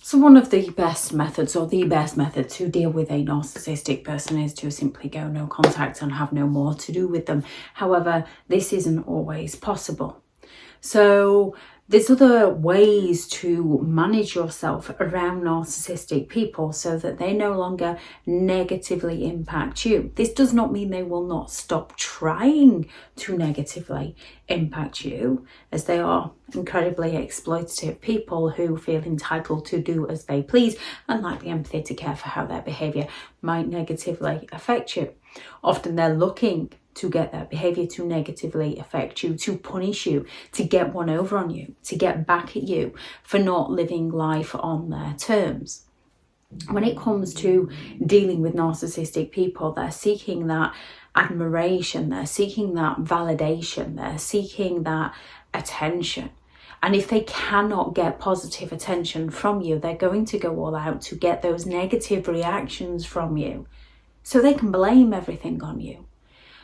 So one of the best methods, or the best method to deal with a narcissistic person, is to simply go no contact and have no more to do with them. However, this isn't always possible. So there's other ways to manage yourself around narcissistic people so that they no longer negatively impact you. This does not mean they will not stop trying to negatively impact you, as they are incredibly exploitative people who feel entitled to do as they please and lack the empathy to care for how their behaviour might negatively affect you. Often they're looking to get their behaviour to negatively affect you, to punish you, to get one over on you, to get back at you for not living life on their terms. When it comes to dealing with narcissistic people, they're seeking that admiration, they're seeking that validation, they're seeking that attention. And if they cannot get positive attention from you, they're going to go all out to get those negative reactions from you so they can blame everything on you.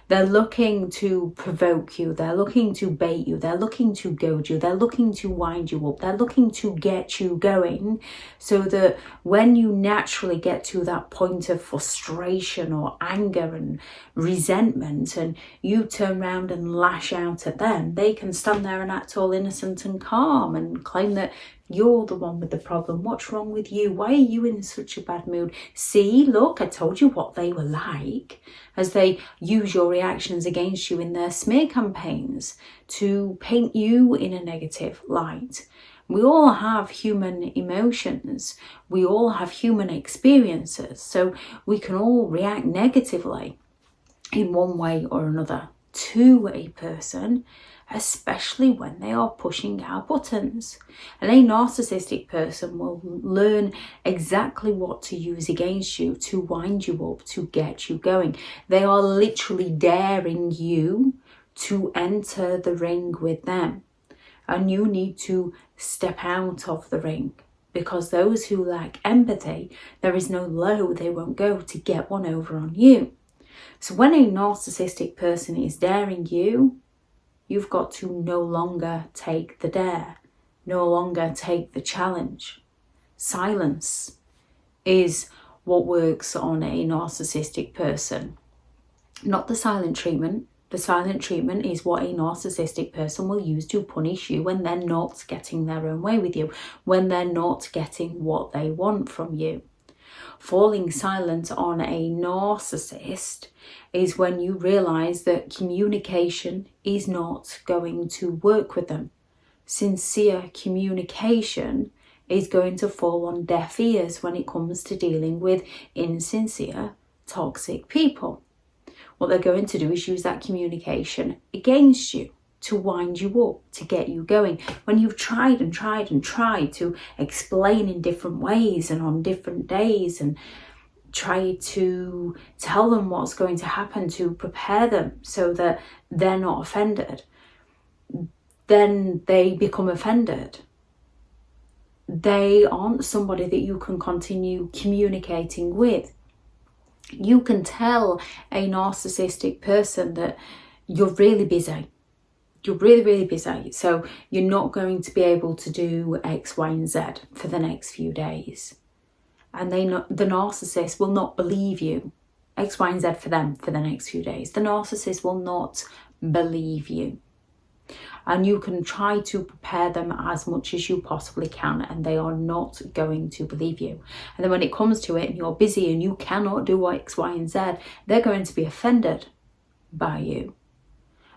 They're looking to provoke you, they're looking to bait you, they're looking to goad you, they're looking to wind you up, they're looking to get you going so that when you naturally get to that point of frustration or anger and resentment and you turn around and lash out at them, they can stand there and act all innocent and calm and claim that you're the one with the problem. What's wrong with you? Why are you in such a bad mood? See, look, I told you what they were like, as they use your reactions against you in their smear campaigns to paint you in a negative light. We all have human emotions. We all have human experiences. So we can all react negatively in one way or another to a person, especially when they are pushing our buttons. And a narcissistic person will learn exactly what to use against you to wind you up, to get you going. They are literally daring you to enter the ring with them. And you need to step out of the ring, because those who lack empathy, there is no low they won't go to get one over on you. So when a narcissistic person is daring you, you've got to no longer take the dare, no longer take the challenge. Silence is what works on a narcissistic person. Not the silent treatment. The silent treatment is what a narcissistic person will use to punish you when they're not getting their own way with you, when they're not getting what they want from you. Falling silent on a narcissist is when you realise that communication is not going to work with them. Sincere communication is going to fall on deaf ears when it comes to dealing with insincere, toxic people. What they're going to do is use that communication against you, to wind you up, to get you going. When you've tried and tried and tried to explain in different ways and on different days and try to tell them what's going to happen to prepare them so that they're not offended, then they become offended. They aren't somebody that you can continue communicating with. You can tell a narcissistic person that you're really busy. You're really, really busy. So you're not going to be able to do X, Y, and Z for the next few days. And the narcissist will not believe you. X, Y, and Z for them for the next few days. The narcissist will not believe you. And you can try to prepare them as much as you possibly can, and they are not going to believe you. And then when it comes to it and you're busy and you cannot do X, Y, and Z, they're going to be offended by you.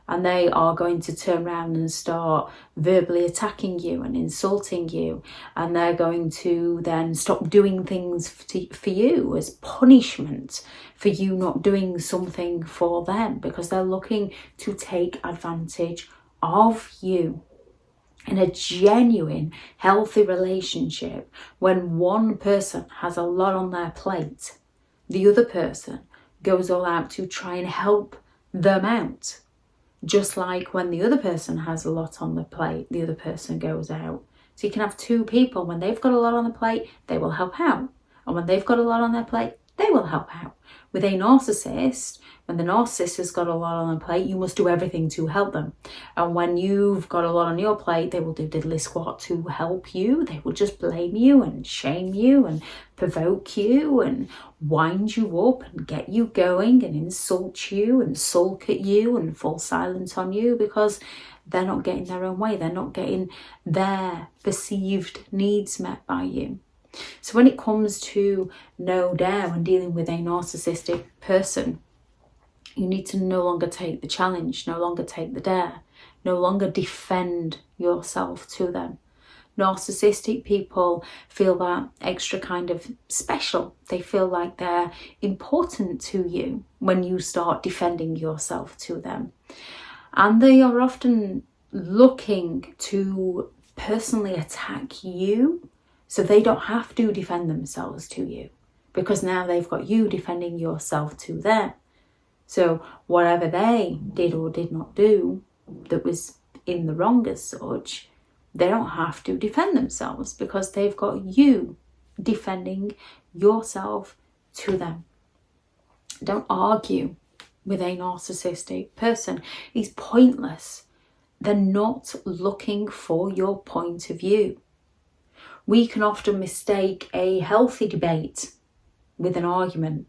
And they are going to turn around and start verbally attacking you and insulting you. And they're going to then stop doing things for you as punishment for you not doing something for them, because they're looking to take advantage of you. In a genuine, healthy relationship, when one person has a lot on their plate, the other person goes all out to try and help them out. Just like when the other person has a lot on the plate, the other person goes out. So you can have two people, when they've got a lot on the plate, they will help out. And when they've got a lot on their plate, they will help out. With a narcissist, when the narcissist has got a lot on their plate, you must do everything to help them. And when you've got a lot on your plate, they will do diddly squat to help you. They will just blame you and shame you and provoke you and wind you up and get you going and insult you and sulk at you and fall silent on you, because they're not getting their own way. They're not getting their perceived needs met by you. So when it comes to no D.A.R.E and dealing with a narcissistic person, you need to no longer take the challenge, no longer take the D.A.R.E, no longer defend yourself to them. Narcissistic people feel that extra kind of special. They feel like they're important to you when you start defending yourself to them. And they are often looking to personally attack you, so they don't have to defend themselves to you, because now they've got you defending yourself to them. So whatever they did or did not do that was in the wrong as such, they don't have to defend themselves, because they've got you defending yourself to them. Don't argue with a narcissistic person. It's pointless. They're not looking for your point of view. We can often mistake a healthy debate with an argument.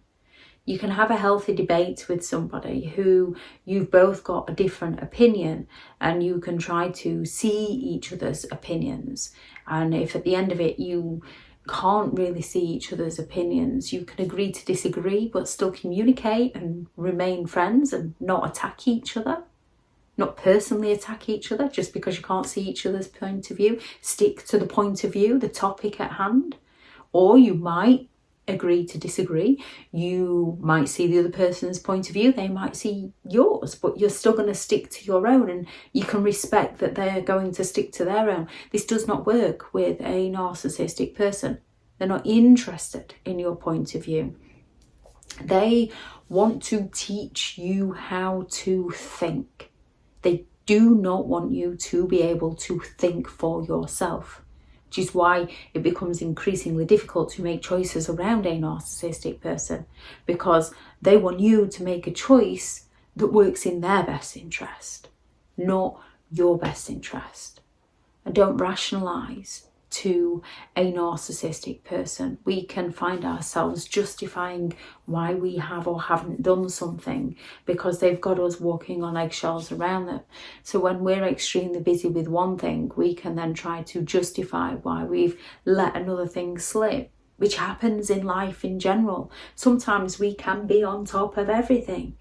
You can have a healthy debate with somebody who you've both got a different opinion, and you can try to see each other's opinions. And if at the end of it you can't really see each other's opinions, you can agree to disagree but still communicate and remain friends and not attack each other. Not personally attack each other just because you can't see each other's point of view. Stick to the point of view, the topic at hand. Or you might agree to disagree. You might see the other person's point of view, they might see yours, but you're still going to stick to your own, and you can respect that they're going to stick to their own. This does not work with a narcissistic person. They're not interested in your point of view. They want to teach you how to think. They do not want you to be able to think for yourself, which is why it becomes increasingly difficult to make choices around a narcissistic person, because they want you to make a choice that works in their best interest, not your best interest. And don't rationalize to a narcissistic person. We can find ourselves justifying why we have or haven't done something because they've got us walking on eggshells around them. So when we're extremely busy with one thing, we can then try to justify why we've let another thing slip, which happens in life in general. Sometimes we can be on top of everything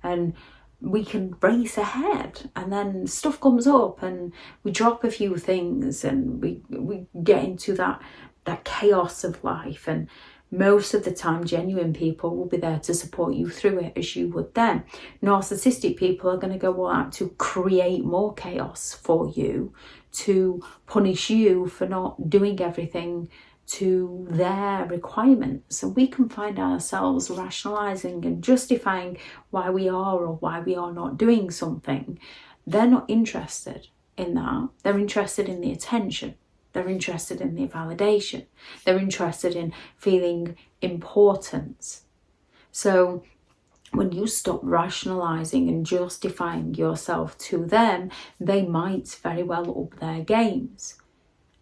and we can race ahead, and then stuff comes up and we drop a few things and we get into that chaos of life. And most of the time genuine people will be there to support you through it as you would them. Narcissistic people are going to go out to create more chaos for you, to punish you for not doing everything to their requirements. And we can find ourselves rationalizing and justifying why we are or why we are not doing something. They're not interested in that. They're interested in the attention. They're interested in the validation. They're interested in feeling important. So when you stop rationalizing and justifying yourself to them, they might very well up their games.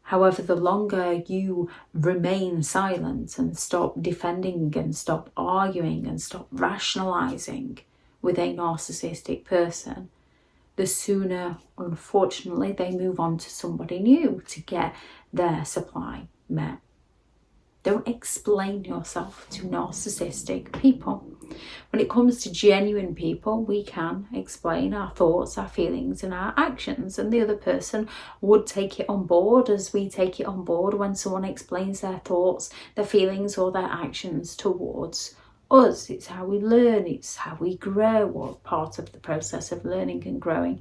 However, the longer you remain silent and stop defending and stop arguing and stop rationalizing with a narcissistic person, the sooner, unfortunately, they move on to somebody new to get their supply met. Don't explain yourself to narcissistic people. When it comes to genuine people, we can explain our thoughts, our feelings and our actions, and the other person would take it on board as we take it on board when someone explains their thoughts, their feelings or their actions towards us. It's how we learn, it's how we grow, or part of the process of learning and growing.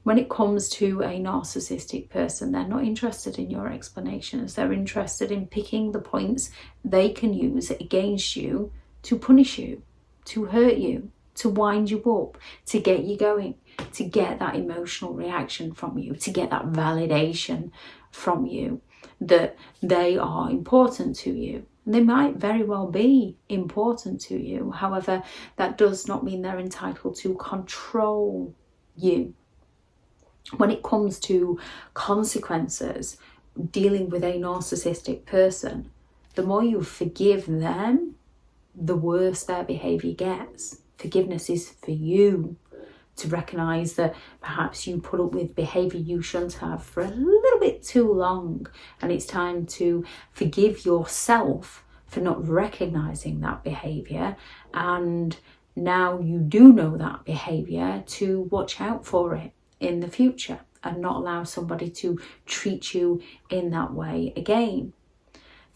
When it comes to a narcissistic person, they're not interested in your explanations. They're interested in picking the points they can use against you to punish you, to hurt you, to wind you up, to get you going, to get that emotional reaction from you, to get that validation from you that they are important to you. And they might very well be important to you. However, that does not mean they're entitled to control you. When it comes to consequences, dealing with a narcissistic person, the more you forgive them, the worse their behaviour gets. Forgiveness is for you to recognise that perhaps you put up with behaviour you shouldn't have for a little bit too long, and it's time to forgive yourself for not recognising that behaviour, and now you do know that behaviour, to watch out for it in the future and not allow somebody to treat you in that way again.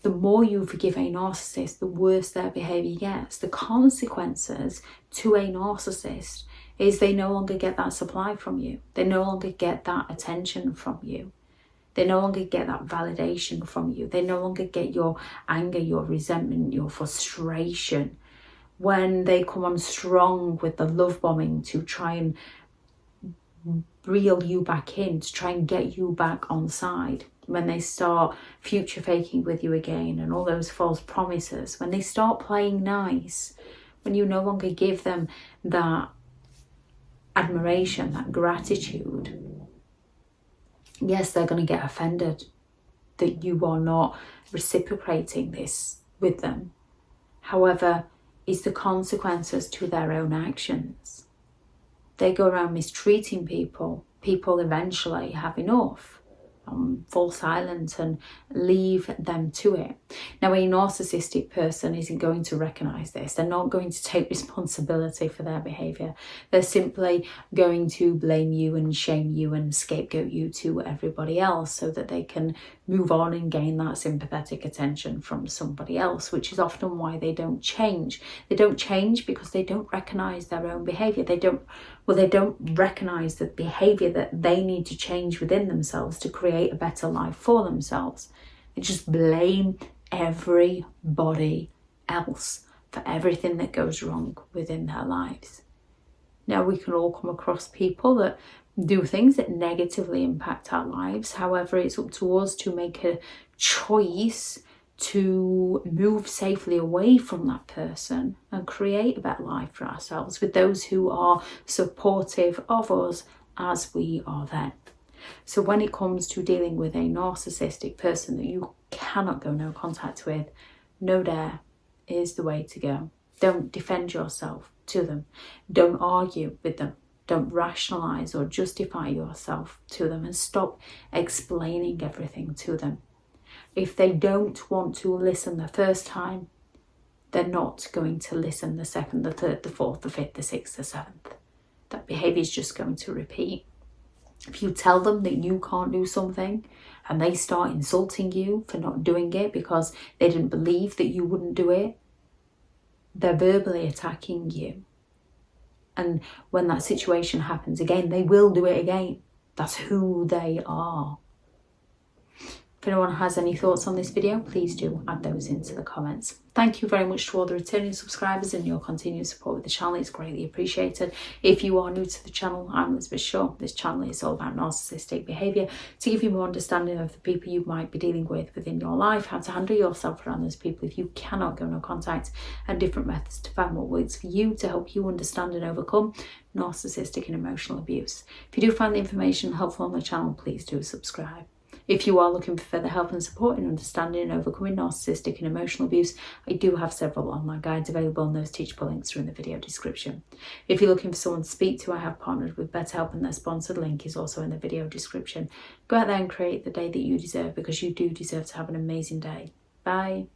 The more you forgive a narcissist, the worse their behaviour gets. The consequences to a narcissist is they no longer get that supply from you. They no longer get that attention from you. They no longer get that validation from you. They no longer get your anger, your resentment, your frustration. When they come on strong with the love bombing to try and reel you back in, to try and get you back on side, when they start future faking with you again and all those false promises, when they start playing nice, when you no longer give them that admiration, that gratitude, yes, they're going to get offended that you are not reciprocating this with them. However, it's the consequences to their own actions. They go around mistreating people. People eventually have enough, fall silent and leave them to it. Now, a narcissistic person isn't going to recognise this. They're not going to take responsibility for their behaviour. They're simply going to blame you and shame you and scapegoat you to everybody else so that they can move on and gain that sympathetic attention from somebody else, which is often why they don't change. They don't change because they don't recognise their own behaviour. They don't recognise the behaviour that they need to change within themselves to create a better life for themselves. They just blame everybody else for everything that goes wrong within their lives. Now, we can all come across people that do things that negatively impact our lives. However, it's up to us to make a choice to move safely away from that person and create a better life for ourselves with those who are supportive of us as we are them. So when it comes to dealing with a narcissistic person that you cannot go no contact with, no D.A.R.E is the way to go. Don't defend yourself to them. Don't argue with them. Don't rationalise or justify yourself to them, and stop explaining everything to them. If they don't want to listen the first time, they're not going to listen the second, the third, the fourth, the fifth, the sixth, the seventh. That behaviour is just going to repeat. If you tell them that you can't do something and they start insulting you for not doing it because they didn't believe that you wouldn't do it, they're verbally attacking you. And when that situation happens again, they will do it again. That's who they are. If anyone has any thoughts on this video, please do add those into the comments. Thank you very much to all the returning subscribers and your continued support with the channel. It's greatly appreciated. If you are new to the channel, I'm Elizabeth Shaw. This channel is all about narcissistic behaviour to give you more understanding of the people you might be dealing with within your life, how to handle yourself around those people if you cannot go no contact, and different methods to find what works for you to help you understand and overcome narcissistic and emotional abuse. If you do find the information helpful on the channel, please do subscribe. If you are looking for further help and support in understanding and overcoming narcissistic and emotional abuse, I do have several online guides available, and those teachable links are in the video description. If you're looking for someone to speak to, I have partnered with BetterHelp, and their sponsored link is also in the video description. Go out there and create the day that you deserve, because you do deserve to have an amazing day. Bye.